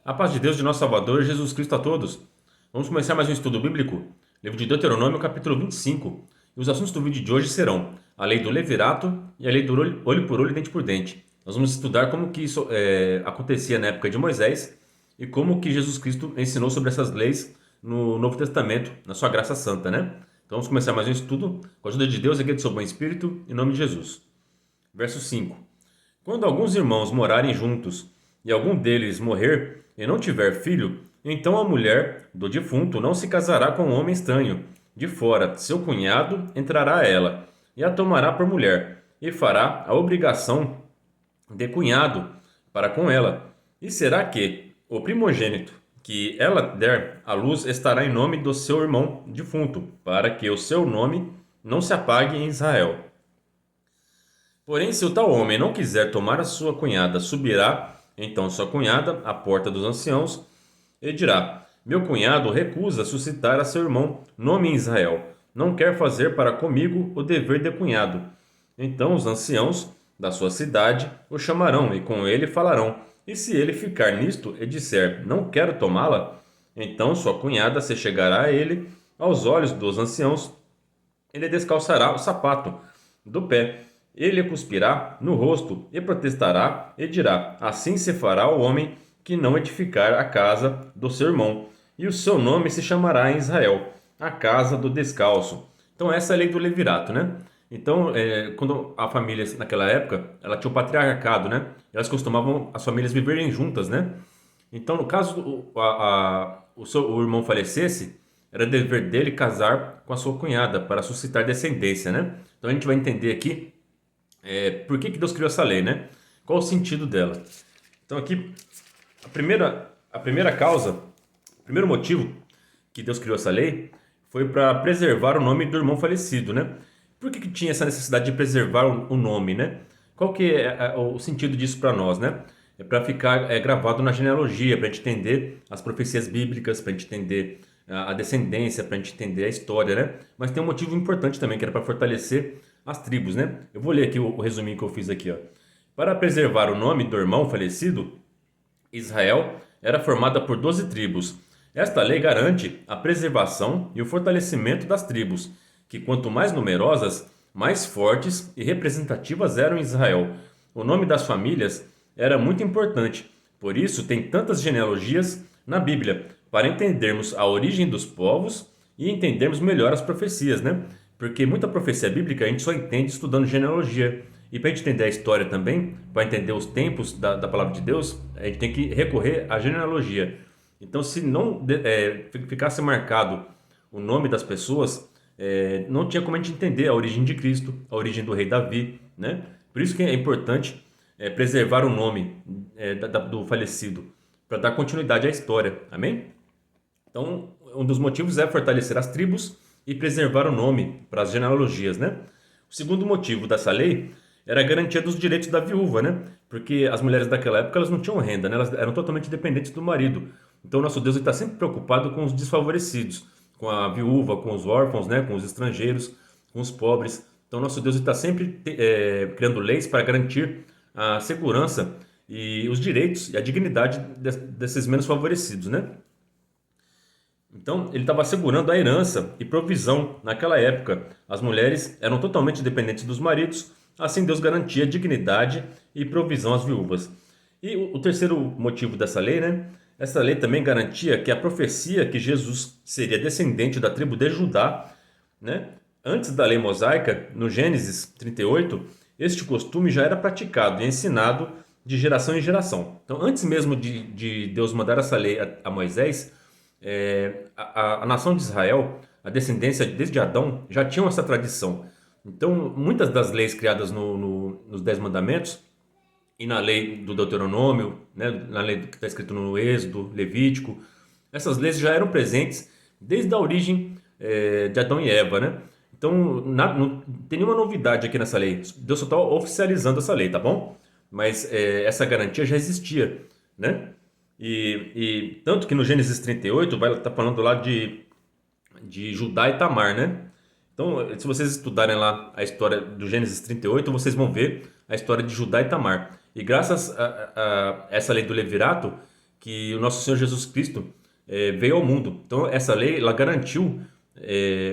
A paz de Deus de nosso Salvador Jesus Cristo a todos. Vamos começar mais um estudo bíblico, livro de Deuteronômio, capítulo 25. E os assuntos do vídeo de hoje serão a lei do levirato e a lei do olho por olho, dente por dente. Nós vamos estudar como que isso acontecia na época de Moisés e como que Jesus Cristo ensinou sobre essas leis no Novo Testamento, na sua graça santa, né? Então vamos começar mais um estudo com a ajuda de Deus e guia do seu bom espírito, em nome de Jesus. Verso 5. Quando alguns irmãos morarem juntos e algum deles morrer e não tiver filho, então a mulher do defunto não se casará com um homem estranho. De fora, seu cunhado entrará a ela e a tomará por mulher e fará a obrigação de cunhado para com ela. E será que o primogênito que ela der à luz estará em nome do seu irmão defunto, para que o seu nome não se apague em Israel. Porém, se o tal homem não quiser tomar a sua cunhada, subirá então sua cunhada à porta dos anciãos e dirá: Meu cunhado recusa suscitar a seu irmão nome em Israel. Não quer fazer para comigo o dever de cunhado. Então os anciãos da sua cidade o chamarão e com ele falarão. E se ele ficar nisto e disser: Não quero tomá-la, então sua cunhada se chegará a ele aos olhos dos anciãos. Ele descalçará o sapato do pé. Ele cuspirá no rosto e protestará e dirá: Assim se fará o homem que não edificar a casa do seu irmão, e o seu nome se chamará em Israel, a casa do descalço. Então essa é a lei do levirato, né? Então, quando a família naquela época, ela tinha o patriarcado, né? Elas costumavam as famílias viverem juntas, né? Então, no caso o irmão falecesse, era dever dele casar com a sua cunhada para suscitar descendência, né? Então a gente vai entender aqui por que Deus criou essa lei, né? Qual o sentido dela? Então aqui a primeira causa, o primeiro motivo que Deus criou essa lei foi para preservar o nome do irmão falecido, né? Por que tinha essa necessidade de preservar o nome, né? Qual que é o sentido disso para nós, né? É para ficar gravado na genealogia, para a gente entender as profecias bíblicas, para a gente entender a descendência, para a gente entender a história, né? Mas tem um motivo importante também, que era para fortalecer as tribos, né? Eu vou ler aqui o resuminho que eu fiz aqui, ó. Para preservar o nome do irmão falecido, Israel era formada por 12 tribos. Esta lei garante a preservação e o fortalecimento das tribos, que quanto mais numerosas, mais fortes e representativas eram em Israel. O nome das famílias era muito importante, por isso tem tantas genealogias na Bíblia, para entendermos a origem dos povos e entendermos melhor as profecias, né? Porque muita profecia bíblica a gente só entende estudando genealogia. E para a gente entender a história também, para entender os tempos da palavra de Deus, a gente tem que recorrer à genealogia. Então, se não ficasse marcado o nome das pessoas, não tinha como a gente entender a origem de Cristo, a origem do rei Davi, né? Por isso que é importante preservar o nome do falecido, para dar continuidade à história. Amém? Então, um dos motivos é fortalecer as tribos e preservar o nome para as genealogias, né? O segundo motivo dessa lei era a garantia dos direitos da viúva, né? Porque as mulheres daquela época elas não tinham renda, né? Elas eram totalmente dependentes do marido. Então, nosso Deus está sempre preocupado com os desfavorecidos, com a viúva, com os órfãos, né? Com os estrangeiros, com os pobres. Então, nosso Deus está sempre criando leis para garantir a segurança e os direitos e a dignidade desses menos favorecidos, né? Então, ele estava assegurando a herança e provisão naquela época. As mulheres eram totalmente dependentes dos maridos, assim Deus garantia dignidade e provisão às viúvas. E o terceiro motivo dessa lei, né? Essa lei também garantia que a profecia que Jesus seria descendente da tribo de Judá, né? Antes da lei mosaica, no Gênesis 38, este costume já era praticado e ensinado de geração em geração. Então, antes mesmo de Deus mandar essa lei a Moisés, a nação de Israel, a descendência desde Adão, já tinham essa tradição. Então, muitas das leis criadas nos Dez Mandamentos e na lei do Deuteronômio, né, na lei que está escrito no Êxodo, Levítico, essas leis já eram presentes desde a origem de Adão e Eva, né? Então, não tem nenhuma novidade aqui nessa lei. Deus só está oficializando essa lei, tá bom? Mas essa garantia já existia, né? E tanto que no Gênesis 38 vai estar falando lá de Judá e Tamar, né? Então, se vocês estudarem lá a história do Gênesis 38, vocês vão ver a história de Judá e Tamar. E graças a essa lei do levirato, que o nosso Senhor Jesus Cristo veio ao mundo. Então essa lei ela garantiu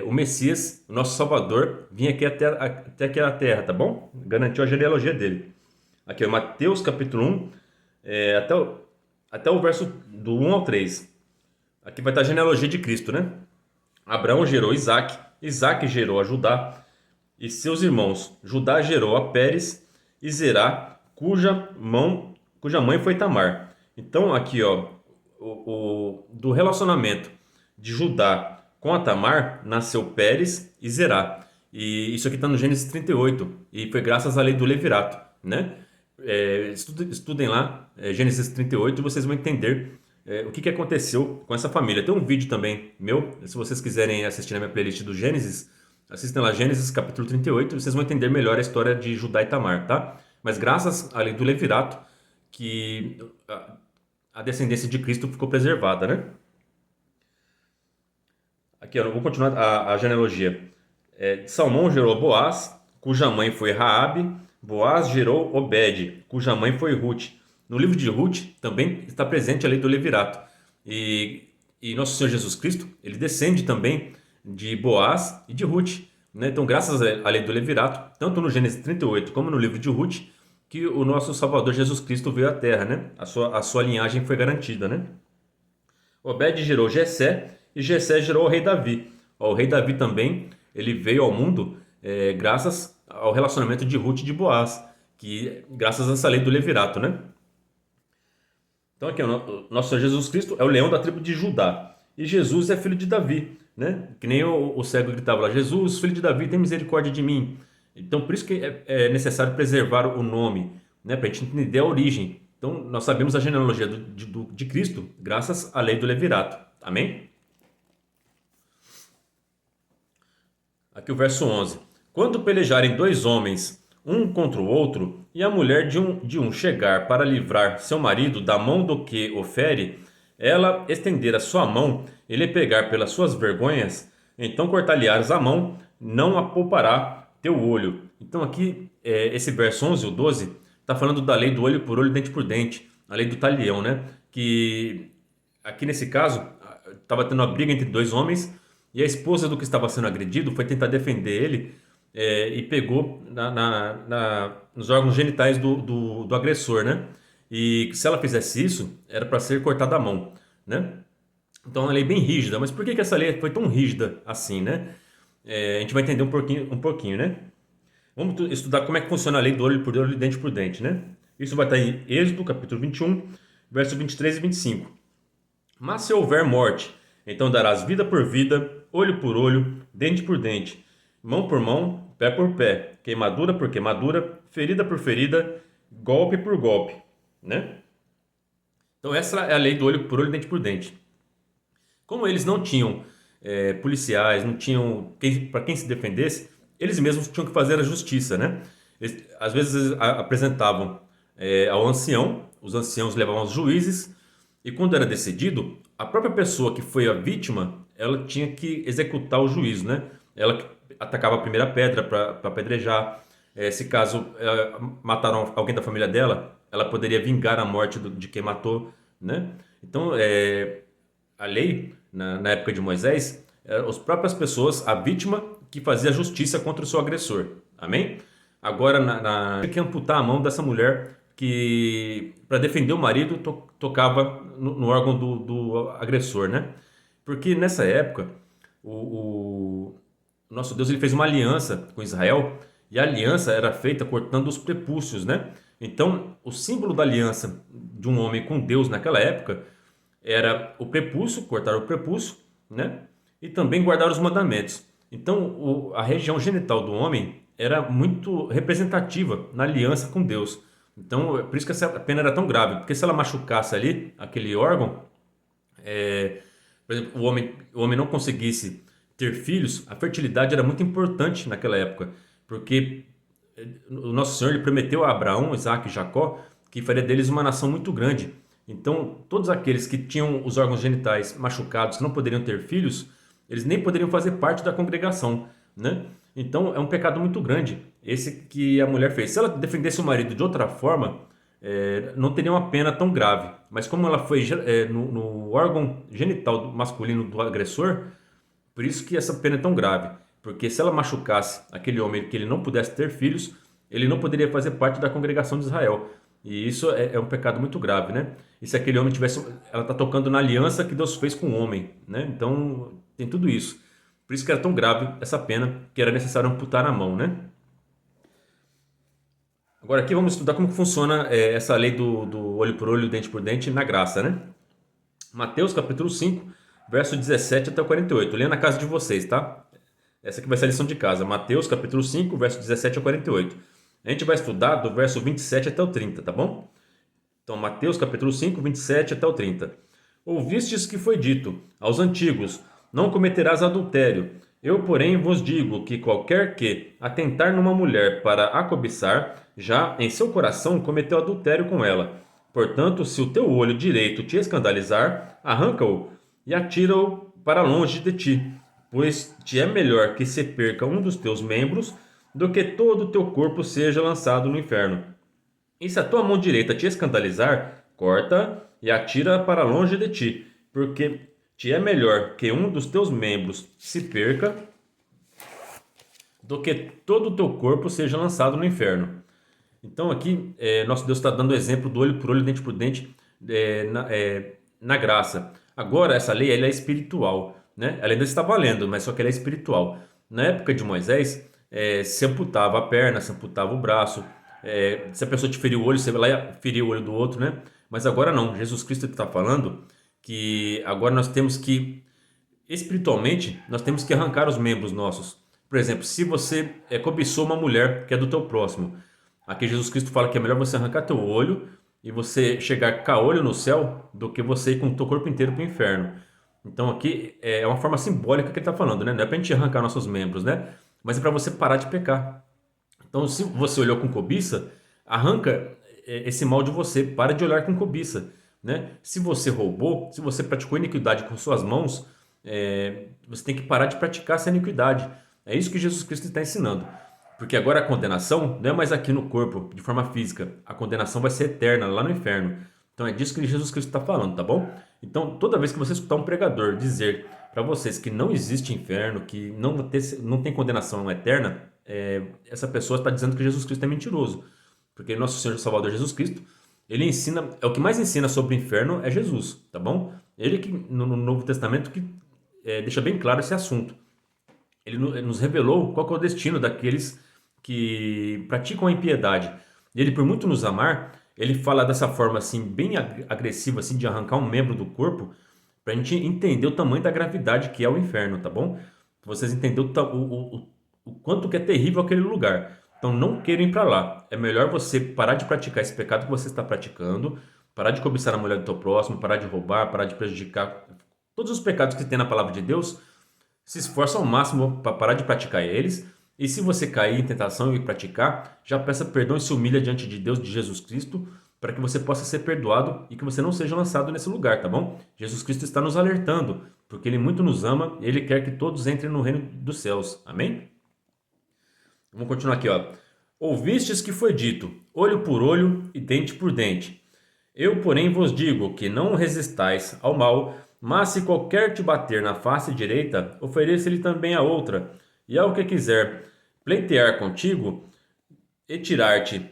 o Messias, o nosso Salvador, vir aqui até aqui a terra, tá bom? Garantiu a genealogia dele. Aqui é Mateus capítulo 1, até o verso do 1 ao 3. Aqui vai estar a genealogia de Cristo, né? Abraão gerou Isaac, Isaac gerou a Judá e seus irmãos. Judá gerou a Pérez e Zerá, cuja mãe foi Tamar. Então aqui, ó, do relacionamento de Judá com a Tamar nasceu Pérez e Zerá. E isso aqui está no Gênesis 38 e foi graças à lei do levirato, né? Estudem lá Gênesis 38 e vocês vão entender o que aconteceu com essa família. Tem um vídeo também meu, se vocês quiserem assistir na minha playlist do Gênesis, assistem lá Gênesis capítulo 38 e vocês vão entender melhor a história de Judá e Tamar, tá? Mas graças à lei do levirato que a descendência de Cristo ficou preservada, né? Aqui, eu vou continuar a genealogia. Salmão gerou Boaz, cuja mãe foi Raabe. Boaz gerou Obed, cuja mãe foi Ruth. No livro de Ruth também está presente a lei do levirato. E nosso Senhor Jesus Cristo, ele descende também de Boaz e de Ruth, né? Então, graças à lei do levirato, tanto no Gênesis 38 como no livro de Ruth, que o nosso Salvador Jesus Cristo veio à terra, né? A sua linhagem foi garantida, né? Obed gerou Jessé e Jessé gerou o rei Davi. O rei Davi também, ele veio ao mundo graças ao relacionamento de Ruth e de Boaz, que graças a essa lei do levirato, né? Então aqui, o nosso Senhor Jesus Cristo é o leão da tribo de Judá. E Jesus é filho de Davi, né? Que nem o cego gritava lá, Jesus, filho de Davi, tem misericórdia de mim. Então por isso que é necessário preservar o nome, né? Para a gente entender a origem. Então nós sabemos a genealogia de Cristo graças à lei do levirato. Amém? Aqui o verso 11. Quando pelejarem dois homens, um contra o outro, e a mulher de um chegar para livrar seu marido da mão do que o fere, ela estender a sua mão e lhe pegar pelas suas vergonhas, então cortar-lhe-ás a mão, não a poupará teu olho. Então aqui, esse verso 11 ou 12, está falando da lei do olho por olho, dente por dente, a lei do talião, né? Que aqui nesse caso, estava tendo uma briga entre dois homens, e a esposa do que estava sendo agredido foi tentar defender ele, e pegou nos órgãos genitais do agressor, né? E se ela fizesse isso, era para ser cortada a mão, né? Então, é uma lei bem rígida. Mas por que essa lei foi tão rígida assim, né? A gente vai entender um pouquinho, né? Vamos estudar como é que funciona a lei do olho por olho, dente por dente, né? Isso vai estar em Êxodo, capítulo 21, verso 23 e 25. Mas se houver morte, então darás vida por vida, olho por olho, dente por dente, mão por mão, pé por pé, queimadura por queimadura, ferida por ferida, golpe por golpe, né? Então essa é a lei do olho por olho, dente por dente. Como eles não tinham policiais, não tinham para quem se defendesse, eles mesmos tinham que fazer a justiça, né? Às vezes apresentavam ao ancião, os anciãos levavam aos juízes, e quando era decidido, a própria pessoa que foi a vítima, ela tinha que executar o juízo, né? Ela atacava a primeira pedra para apedrejar. Se caso mataram alguém da família dela, ela poderia vingar a morte de quem matou, né? Então, a lei, na época de Moisés, as próprias pessoas, a vítima, que fazia justiça contra o seu agressor. Amém? Agora, tinha que amputar a mão dessa mulher que, para defender o marido, tocava no órgão do agressor, né? Porque nessa época, o nosso Deus, ele fez uma aliança com Israel, e a aliança era feita cortando os prepúcios, né? Então, o símbolo da aliança de um homem com Deus naquela época era o prepúcio, cortar o prepúcio, né? E também guardar os mandamentos. Então, a região genital do homem era muito representativa na aliança com Deus. Então, por isso que essa pena era tão grave, porque se ela machucasse ali, aquele órgão, por exemplo, o homem não conseguisse ter filhos, a fertilidade era muito importante naquela época, porque o nosso Senhor, ele prometeu a Abraão, Isaac e Jacó que faria deles uma nação muito grande. Então, todos aqueles que tinham os órgãos genitais machucados, que não poderiam ter filhos, eles nem poderiam fazer parte da congregação, né? Então, é um pecado muito grande esse que a mulher fez. Se ela defendesse o marido de outra forma, não teria uma pena tão grave. mas como ela foi no órgão genital masculino do agressor, por isso que essa pena é tão grave. Porque se ela machucasse aquele homem que ele não pudesse ter filhos, ele não poderia fazer parte da congregação de Israel. E isso é um pecado muito grave, né? E se aquele homem tivesse. Ela está tocando na aliança que Deus fez com o homem, né? Então tem tudo isso. Por isso que era tão grave essa pena que era necessário amputar a mão, né? Agora aqui vamos estudar como que funciona essa lei do olho por olho, dente por dente na graça, né? Mateus capítulo 5, verso 17 até o 48. Leia na casa de vocês, tá? Essa aqui vai ser a lição de casa. Mateus capítulo 5, verso 17 a 48. A gente vai estudar do verso 27 até o 30, tá bom? Então, Mateus capítulo 5, 27 até o 30. Ouvistes que foi dito aos antigos: não cometerás adultério. Eu, porém, vos digo que qualquer que atentar numa mulher para a cobiçar, já em seu coração cometeu adultério com ela. Portanto, se o teu olho direito te escandalizar, arranca-o e atira-o para longe de ti, pois te é melhor que se perca um dos teus membros do que todo o teu corpo seja lançado no inferno. E se a tua mão direita te escandalizar, corta e atira para longe de ti, porque te é melhor que um dos teus membros se perca do que todo o teu corpo seja lançado no inferno. Então aqui nosso Deus está dando exemplo do olho por olho, dente por dente na graça. Agora essa lei ela é espiritual, né? Ela ainda está valendo, mas só que ela é espiritual. Na época de Moisés, se amputava a perna, se amputava o braço. Se a pessoa te ferir o olho, você vai lá e ferir o olho do outro, né? Mas agora não. Jesus Cristo está falando que agora nós temos que, espiritualmente, nós temos que arrancar os membros nossos. Por exemplo, se você cobiçou uma mulher que é do teu próximo, aqui Jesus Cristo fala que é melhor você arrancar teu olho e você chegar caolho no céu do que você ir com o teu corpo inteiro para o inferno. Então aqui é uma forma simbólica que ele está falando, né? Não é para a gente arrancar nossos membros, né? Mas é para você parar de pecar. Então, se você olhou com cobiça, arranca esse mal de você, para de olhar com cobiça, né? Se você roubou, se você praticou iniquidade com suas mãos, você tem que parar de praticar essa iniquidade. É isso que Jesus Cristo está ensinando. Porque agora a condenação não é mais aqui no corpo, de forma física. A condenação vai ser eterna, lá no inferno. Então é disso que Jesus Cristo está falando, tá bom? Então, toda vez que você escutar um pregador dizer para vocês que não existe inferno, que não tem condenação eterna, essa pessoa está dizendo que Jesus Cristo é mentiroso. Porque nosso Senhor e Salvador Jesus Cristo, ele ensina, o que mais ensina sobre o inferno é Jesus, tá bom? Ele que no Novo Testamento que deixa bem claro esse assunto. Ele nos revelou qual que é o destino daqueles que praticam a impiedade. E ele, por muito nos amar, ele fala dessa forma assim, bem agressiva, assim, de arrancar um membro do corpo, para a gente entender o tamanho da gravidade que é o inferno, tá bom? Pra vocês entenderem o quanto que é terrível aquele lugar. Então não queiram ir para lá. É melhor você parar de praticar esse pecado que você está praticando, parar de cobiçar a mulher do teu próximo, parar de roubar, parar de prejudicar. Todos os pecados que tem na palavra de Deus, se esforça ao máximo para parar de praticar eles. E se você cair em tentação e praticar, já peça perdão e se humilha diante de Deus, de Jesus Cristo, para que você possa ser perdoado e que você não seja lançado nesse lugar, tá bom? Jesus Cristo está nos alertando, porque Ele muito nos ama e Ele quer que todos entrem no reino dos céus. Amém? Vamos continuar aqui, ó. Ouvistes que foi dito, olho por olho e dente por dente. Eu, porém, vos digo que não resistais ao mal, mas se qualquer te bater na face direita, ofereça-lhe também a outra. E ao que quiser pleitear contigo e tirar-te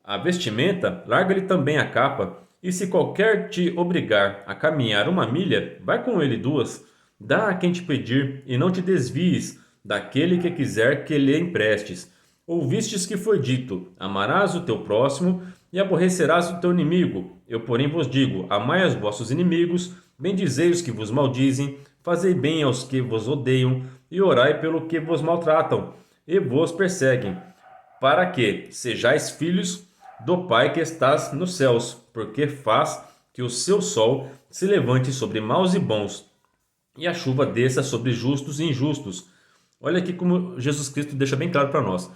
a vestimenta, larga-lhe também a capa. E se qualquer te obrigar a caminhar 1 milha, vai com ele 2. Dá a quem te pedir, e não te desvies daquele que quiser que lhe emprestes. Ouvistes que foi dito: amarás o teu próximo e aborrecerás o teu inimigo. Eu, porém, vos digo: amai os vossos inimigos, bendizei os que vos maldizem, fazei bem aos que vos odeiam, e orai pelo que vos maltratam e vos perseguem, para que sejais filhos do Pai que estás nos céus, porque faz que o seu sol se levante sobre maus e bons, e a chuva desça sobre justos e injustos. Olha aqui como Jesus Cristo deixa bem claro para nós.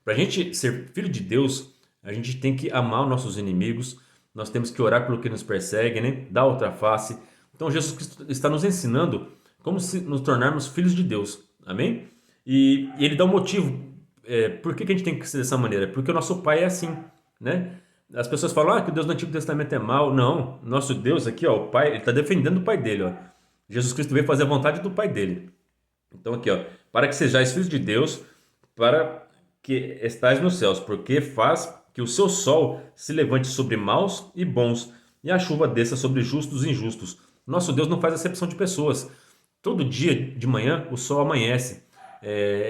Para a gente ser filho de Deus, a gente tem que amar os nossos inimigos, nós temos que orar pelo que nos persegue, né? Dar outra face. Então Jesus Cristo está nos ensinando como se nos tornarmos filhos de Deus. Amém? E ele dá um motivo. Por que a gente tem que ser dessa maneira? Porque o nosso pai é assim, né? As pessoas falam que o Deus do Antigo Testamento é mau. Não, nosso Deus aqui, ó, o Pai, ele está defendendo o Pai dele, ó. Jesus Cristo veio fazer a vontade do Pai dele. Então aqui, ó, para que sejais filhos de Deus, para que estais nos céus, porque faz que o seu sol se levante sobre maus e bons, e a chuva desça sobre justos e injustos. Nosso Deus não faz acepção de pessoas. Todo dia de manhã o sol amanhece,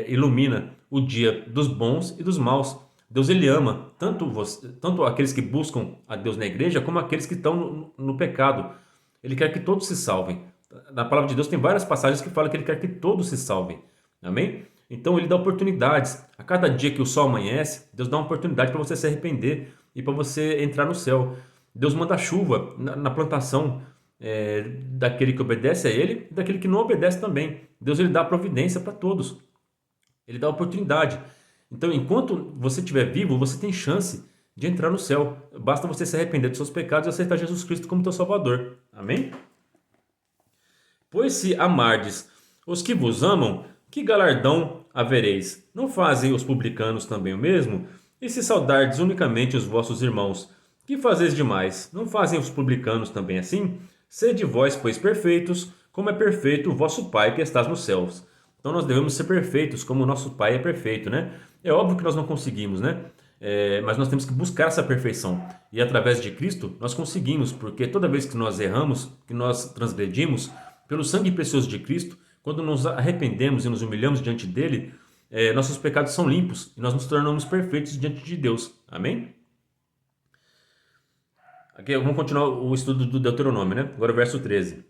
ilumina o dia dos bons e dos maus. Deus ele ama tanto aqueles que buscam a Deus na igreja, como aqueles que estão no pecado. Ele quer que todos se salvem. Na palavra de Deus tem várias passagens que falam que ele quer que todos se salvem. Amém? Então ele dá oportunidades. A cada dia que o sol amanhece, Deus dá uma oportunidade para você se arrepender e para você entrar no céu. Deus manda chuva na plantação daquele que obedece a ele e daquele que não obedece também. Deus ele dá providência para todos. Ele dá oportunidade. Então, enquanto você estiver vivo, você tem chance de entrar no céu. Basta você se arrepender dos seus pecados e aceitar Jesus Cristo como teu Salvador. Amém? Pois se amardes os que vos amam, que galardão havereis? Não fazem os publicanos também o mesmo? E se saudardes unicamente os vossos irmãos, que fazeis demais? Não fazem os publicanos também assim? Sede vós, pois, perfeitos, como é perfeito o vosso Pai que estás nos céus. Então nós devemos ser perfeitos, como o nosso Pai é perfeito, né? É óbvio que nós não conseguimos, né? Mas nós temos que buscar essa perfeição. E através de Cristo nós conseguimos, porque toda vez que nós erramos, que nós transgredimos, pelo sangue precioso de Cristo, quando nos arrependemos e nos humilhamos diante dele, nossos pecados são limpos e nós nos tornamos perfeitos diante de Deus. Amém? Aqui vamos continuar o estudo do Deuteronômio, né? Agora o verso 13.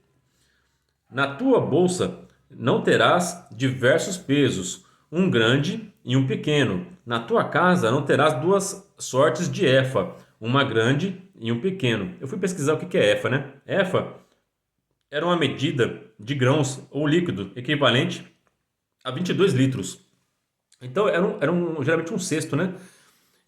Na tua bolsa não terás diversos pesos, um grande e um pequeno. Na tua casa não terás duas sortes de efa, uma grande e um pequeno. Eu fui pesquisar o que é efa, né? Efa era uma medida de grãos ou líquido equivalente a 22 litros. Então geralmente um cesto, né?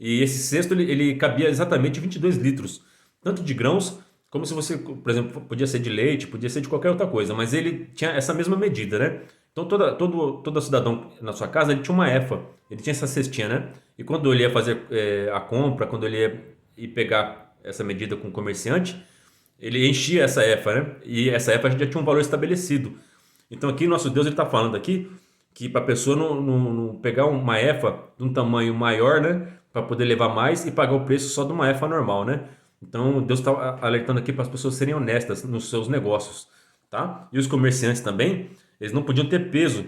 E esse cesto ele cabia exatamente 22 litros, tanto de grãos como se você, por exemplo, podia ser de leite, podia ser de qualquer outra coisa, mas ele tinha essa mesma medida, né? Então todo cidadão na sua casa ele tinha uma efa, ele tinha essa cestinha, né? E quando ele ia fazer a compra, quando ele ia ir pegar essa medida com o comerciante, ele enchia essa efa, né? E essa efa já tinha um valor estabelecido. Então aqui nosso Deus ele está falando aqui que para a pessoa não pegar uma efa de um tamanho maior, né? Para poder levar mais e pagar o preço só de uma efa normal, né? Então Deus está alertando aqui para as pessoas serem honestas nos seus negócios, tá? E os comerciantes também, eles não podiam ter peso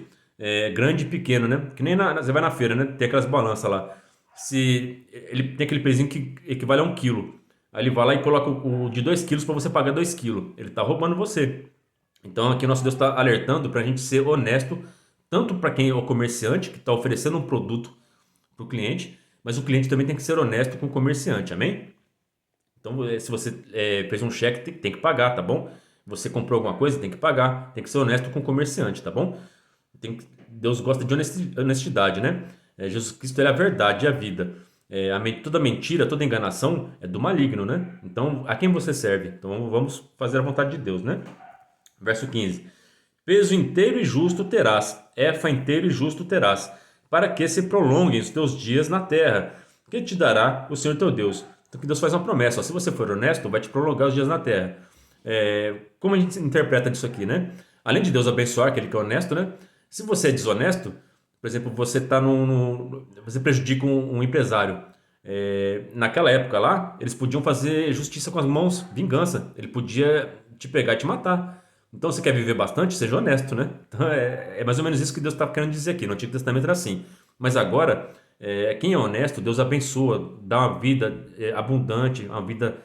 grande e pequeno, né? Que nem você vai na feira, né? Tem aquelas balanças lá. Se ele tem aquele pezinho que equivale a 1 quilo. Aí ele vai lá e coloca o de 2 quilos para você pagar 2 quilos. Ele está roubando você. Então aqui nosso Deus está alertando para a gente ser honesto, tanto para quem é o comerciante, que está oferecendo um produto para o cliente, mas o cliente também tem que ser honesto com o comerciante, amém? Então, se você fez um cheque, tem que pagar, tá bom? Você comprou alguma coisa, tem que pagar. Tem que ser honesto com o comerciante, tá bom? Deus gosta de honestidade, né? Jesus Cristo é a verdade e a vida. Toda mentira, toda enganação é do maligno, né? Então, a quem você serve? Então, vamos fazer a vontade de Deus, né? Verso 15. Peso inteiro e justo terás, efa inteiro e justo terás, para que se prolonguem os teus dias na terra, que te dará o Senhor teu Deus. Então que Deus faz uma promessa, ó, se você for honesto, vai te prolongar os dias na terra. Como a gente interpreta disso aqui, né? Além de Deus abençoar aquele que é honesto, né? Se você é desonesto, por exemplo, você tá você prejudica um empresário. Naquela época lá, eles podiam fazer justiça com as mãos, vingança. Ele podia te pegar e te matar. Então, você quer viver bastante? Seja honesto, né? Então, é mais ou menos isso que Deus está querendo dizer aqui. No Antigo Testamento era assim. Mas agora, quem é honesto, Deus abençoa, dá uma vida abundante, uma vida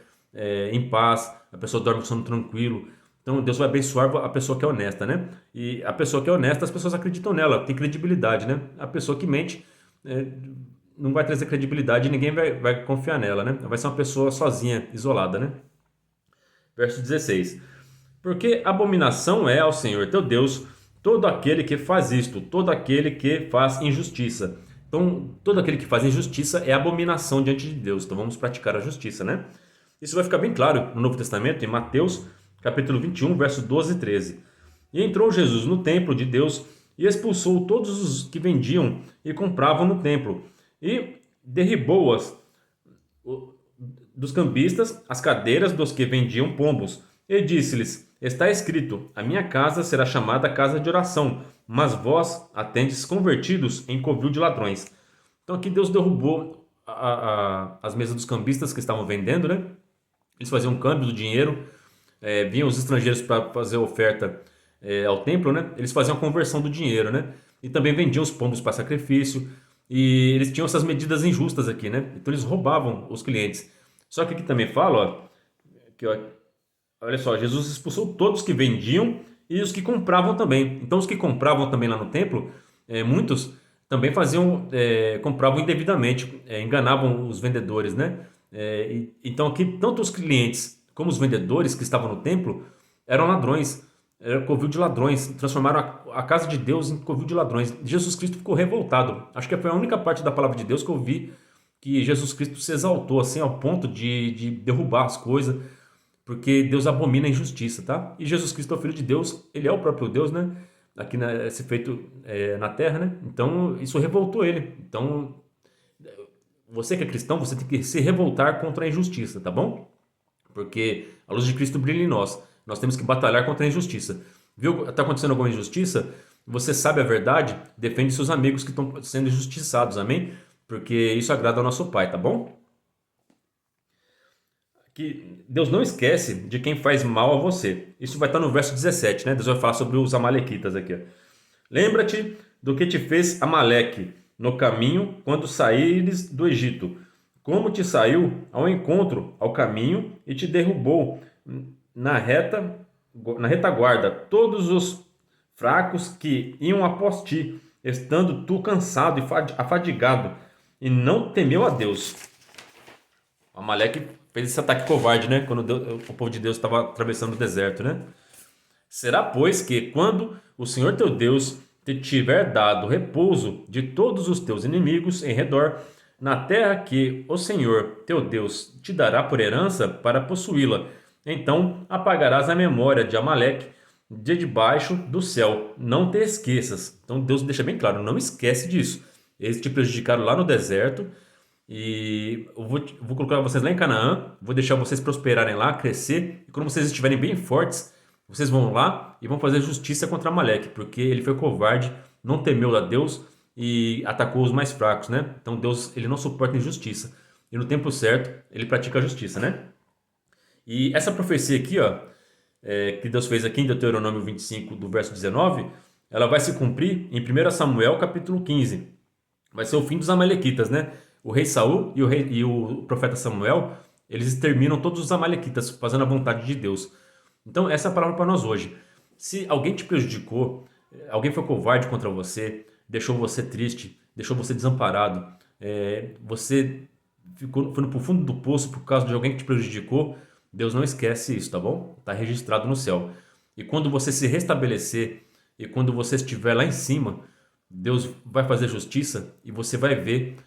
em paz. A pessoa dorme com sono tranquilo. Então, Deus vai abençoar a pessoa que é honesta, né? E a pessoa que é honesta, as pessoas acreditam nela, tem credibilidade, né? A pessoa que mente não vai trazer credibilidade e ninguém vai confiar nela, né? Vai ser uma pessoa sozinha, isolada, né? Verso 16. Porque abominação é ao Senhor teu Deus todo aquele que faz isto, todo aquele que faz injustiça. Então, todo aquele que faz injustiça é abominação diante de Deus. Então, vamos praticar a justiça, né? Isso vai ficar bem claro no Novo Testamento, em Mateus, capítulo 21, versos 12 e 13. E entrou Jesus no templo de Deus e expulsou todos os que vendiam e compravam no templo. E derribou-as dos cambistas as cadeiras dos que vendiam pombos. E disse-lhes: Está escrito: A minha casa será chamada casa de oração, mas vós a tendes convertidos em covil de ladrões. Então aqui Deus derrubou as mesas dos cambistas que estavam vendendo, né? Eles faziam um câmbio do dinheiro, vinham os estrangeiros para fazer oferta ao templo, né? Eles faziam a conversão do dinheiro, né? E também vendiam os pombos para sacrifício. E eles tinham essas medidas injustas aqui, né? Então eles roubavam os clientes. Só que aqui também fala, ó, que ó, olha só, Jesus expulsou todos que vendiam e os que compravam também. Então os que compravam também lá no templo, muitos também compravam indevidamente, enganavam os vendedores, né? Então aqui tanto os clientes como os vendedores que estavam no templo eram ladrões, era covil de ladrões, transformaram a casa de Deus em covil de ladrões. Jesus Cristo ficou revoltado. Acho que foi a única parte da palavra de Deus que eu vi que Jesus Cristo se exaltou assim ao ponto de derrubar as coisas, porque Deus abomina a injustiça, tá? E Jesus Cristo é o Filho de Deus, ele é o próprio Deus, né? Aqui esse feito na terra, né? Então isso revoltou ele. Então você que é cristão, você tem que se revoltar contra a injustiça, tá bom? Porque a luz de Cristo brilha em nós. Nós temos que batalhar contra a injustiça. Viu? Está acontecendo alguma injustiça? Você sabe a verdade, defende seus amigos que estão sendo injustiçados, amém? Porque isso agrada ao nosso Pai, tá bom? Que Deus não esquece de quem faz mal a você. Isso vai estar no verso 17, né? Deus vai falar sobre os amalequitas aqui. Lembra-te do que te fez Amaleque no caminho quando saíres do Egito. Como te saiu ao encontro ao caminho e te derrubou na retaguarda todos os fracos que iam após ti, estando tu cansado e afadigado, e não temeu a Deus. O Amaleque fez esse ataque covarde, né? Quando o povo de Deus estava atravessando o deserto, né? Será, pois, que quando o Senhor teu Deus te tiver dado repouso de todos os teus inimigos em redor, na terra que o Senhor teu Deus te dará por herança para possuí-la, então apagarás a memória de Amaleque de debaixo do céu. Não te esqueças. Então Deus deixa bem claro, não esquece disso. Eles te prejudicaram lá no deserto e eu vou colocar vocês lá em Canaã, vou deixar vocês prosperarem lá, crescer, e quando vocês estiverem bem fortes, vocês vão lá e vão fazer justiça contra Amaleque, porque ele foi covarde, não temeu a Deus e atacou os mais fracos, né? Então Deus, ele não suporta injustiça. E no tempo certo, ele pratica a justiça, né? E essa profecia aqui, ó, que Deus fez aqui em Deuteronômio 25, do verso 19, ela vai se cumprir em 1 Samuel, capítulo 15. Vai ser o fim dos amalequitas, né? O rei Saul e o profeta Samuel, eles exterminam todos os amalequitas, fazendo a vontade de Deus. Então, essa é a palavra para nós hoje. Se alguém te prejudicou, alguém foi covarde contra você, deixou você triste, deixou você desamparado, você foi pro fundo do poço por causa de alguém que te prejudicou, Deus não esquece isso, tá bom? Está registrado no céu. E quando você se restabelecer e quando você estiver lá em cima, Deus vai fazer justiça e você vai ver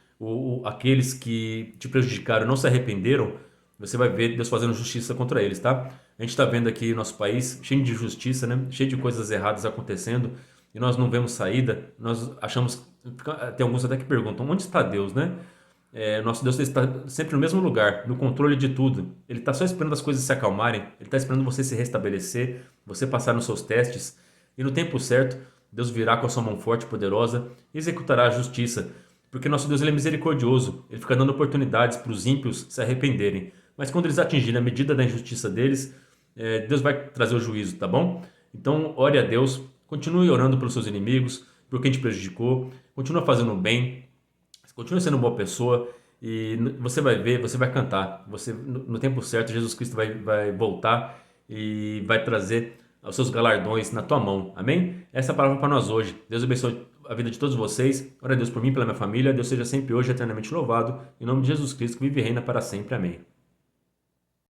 aqueles que te prejudicaram, não se arrependeram, você vai ver Deus fazendo justiça contra eles, tá? A gente está vendo aqui nosso país cheio de injustiça, né? Cheio de coisas erradas acontecendo e nós não vemos saída. Nós achamos, tem alguns até que perguntam, onde está Deus, né? Nosso Deus está sempre no mesmo lugar, no controle de tudo. Ele está só esperando as coisas se acalmarem, Ele está esperando você se restabelecer, você passar nos seus testes, e no tempo certo, Deus virá com a sua mão forte e poderosa e executará a justiça, porque nosso Deus ele é misericordioso, Ele fica dando oportunidades para os ímpios se arrependerem, mas quando eles atingirem a medida da injustiça deles, Deus vai trazer o juízo, tá bom? Então, ore a Deus, continue orando pelos seus inimigos, por quem te prejudicou, continue fazendo o bem, continue sendo uma boa pessoa e você vai ver, você vai cantar. Você, no tempo certo, Jesus Cristo vai voltar e vai trazer os seus galardões na tua mão. Amém? Essa é a palavra para nós hoje. Deus abençoe a vida de todos vocês. Ora a Deus por mim, pela minha família. Deus seja sempre hoje eternamente louvado. Em nome de Jesus Cristo, que vive e reina para sempre. Amém.